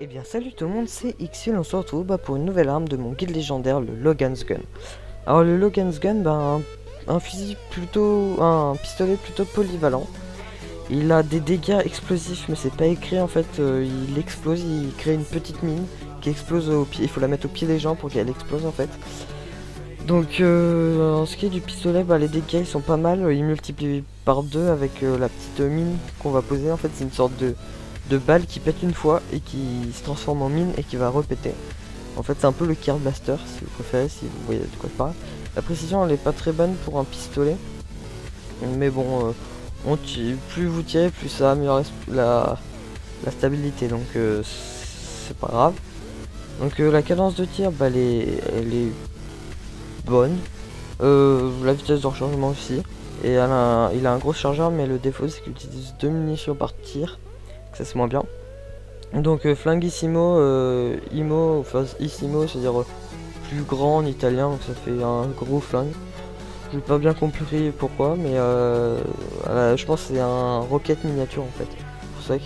Eh bien salut tout le monde, c'est Xul, on se retrouve pour une nouvelle arme de mon guide légendaire, le Logan's Gun. Alors le Logan's Gun, un fusil plutôt, un pistolet plutôt polyvalent. Il a des dégâts explosifs mais c'est pas écrit en fait, il explose, il crée une petite mine qui explose au pied, il faut la mettre au pied des gens pour qu'elle explose en fait. Donc en ce qui est du pistolet, les dégâts ils sont pas mal, il multiplie par 2 avec la petite mine qu'on va poser en fait, c'est une sorte de balle qui pète une fois et qui se transforme en mine et qui va repéter. En fait c'est un peu le Kill Blaster si vous préférez, si vous voyez de quoi je parle. La précision elle est pas très bonne pour un pistolet, mais bon plus vous tirez plus ça améliore la stabilité, donc c'est pas grave. Donc la cadence de tir elle est bonne, la vitesse de rechargement aussi, et il a un gros chargeur, mais le défaut c'est qu'il utilise 2 munitions par tir, ça c'est moins bien. Donc flinguissimo, enfin issimo, c'est-à-dire plus grand en italien, donc ça fait un gros flingue. J'ai pas bien compris pourquoi, mais je pense que c'est un rocket miniature en fait. C'est pour ça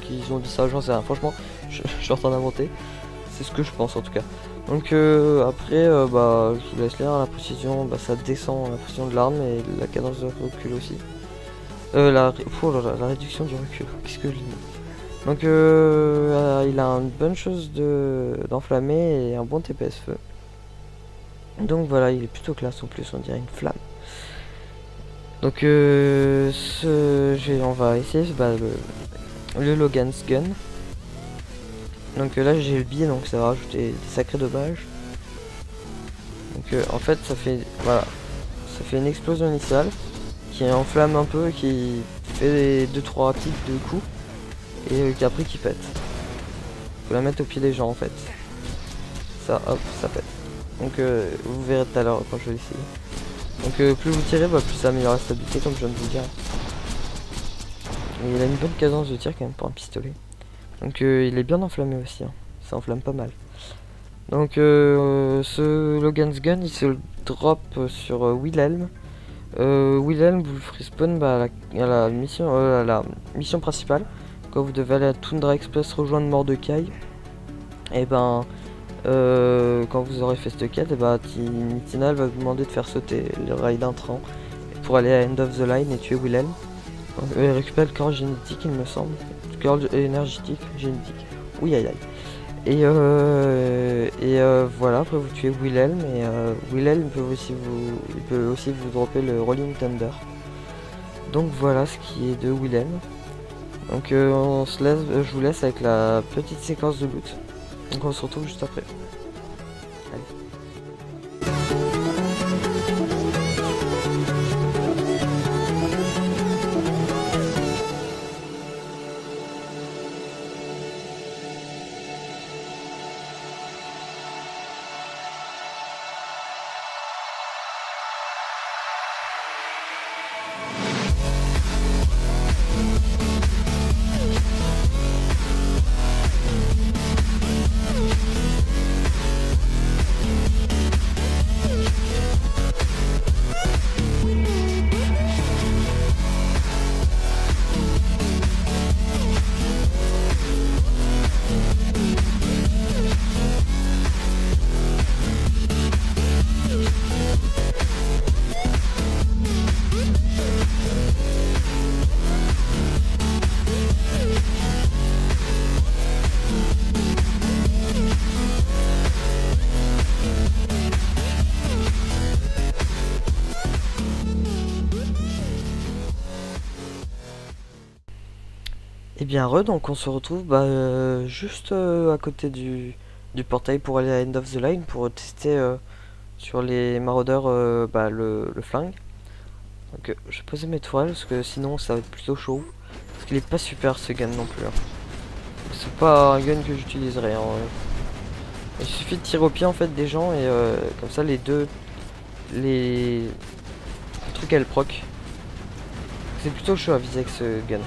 qu'ils ont dit ça, j'en sais rien. Franchement, je suis en train d'inventer. C'est ce que je pense en tout cas. Donc après, je vous laisse lire la précision, ça descend la précision de l'arme et la cadence de recul aussi. La réduction du recul, qu'est-ce que je dis? Donc il a une bonne chose d'enflammer et un bon TPS feu. Donc voilà, il est plutôt classe en plus, on dirait une flamme. Donc on va essayer le Logan's Gun. Donc là j'ai le biais, donc ça va rajouter des sacrés dommages. Donc en fait ça fait une explosion initiale qui enflamme un peu, qui fait 2-3 tics de coups et après qui pète. Faut la mettre au pied des gens en fait. Ça hop, ça pète. Donc vous verrez tout à l'heure quand je vais essayer. Donc plus vous tirez, plus ça améliore la stabilité comme je viens de vous dire. Et il a une bonne cadence de tir quand même pour un pistolet. Donc il est bien enflammé aussi, hein. Ça enflamme pas mal. Donc ce Logan's Gun il se drop sur Wilhelm. Wilhelm vous le ferez spawn à la mission principale. Quand vous devez aller à Tundra Express rejoindre Mordecai. Et quand vous aurez fait cette quête, Tina va vous demander de faire sauter le rail d'un train pour aller à End of the Line et tuer Wilhelm. Il récupère le corps génétique, il me semble. Le corps énergétique, génétique. Oui, aïe aïe. Et voilà, après vous tuez Wilhelm. Et Wilhelm peut aussi vous dropper le Rolling Thunder. Donc voilà ce qui est de Wilhelm. Donc je vous laisse avec la petite séquence de loot. Donc on se retrouve juste après. Allez. Et bien donc on se retrouve juste à côté du portail pour aller à End of the Line pour tester sur les maraudeurs le flingue. Donc je vais poser mes toiles parce que sinon ça va être plutôt chaud. Parce qu'il est pas super ce gun non plus, hein. C'est pas un gun que j'utiliserai, hein. Il suffit de tirer au pied en fait des gens et comme ça le truc elle proc. C'est plutôt chaud à viser avec ce gun.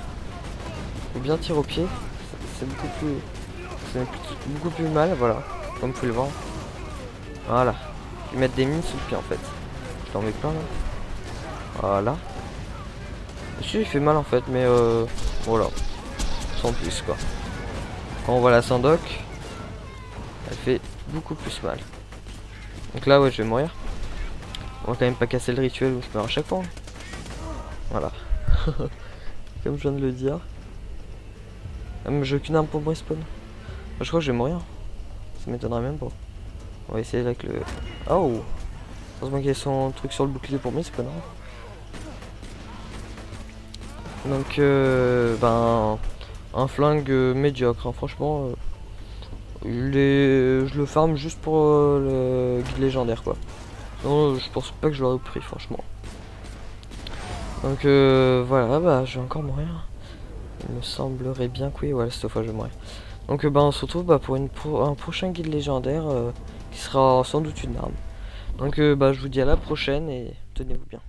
Faut bien tirer au pied, c'est beaucoup plus mal, voilà, comme vous pouvez le voir. Voilà, ils mettent des mines sous le pied en fait. Je t'en mets plein là. Voilà. Dessus il fait mal en fait, mais voilà, sans plus quoi. quand on voit la Sandoc, elle fait beaucoup plus mal. Donc là, ouais, je vais mourir. On va quand même pas casser le rituel où je meurs à chaque fois. Voilà. Comme je viens de le dire. Ah, mais j'ai aucune arme pour me respawn. Je crois que je vais mourir. Ça m'étonnerait même pas. On va essayer avec le... Oh! Heureusement qu'il y a son truc sur le bouclier pour me spawn. Donc, ben... un flingue médiocre, hein. Franchement. Je le farm juste pour le guide légendaire, quoi. Non, je pense pas que je l'aurais pris, franchement. Donc, voilà, bah, je vais encore mourir. Il me semblerait bien que oui, voilà, cette fois je vais mourir. Donc bah, on se retrouve bah, pour un prochain guide légendaire qui sera sans doute une arme. Donc bah, je vous dis à la prochaine et tenez-vous bien.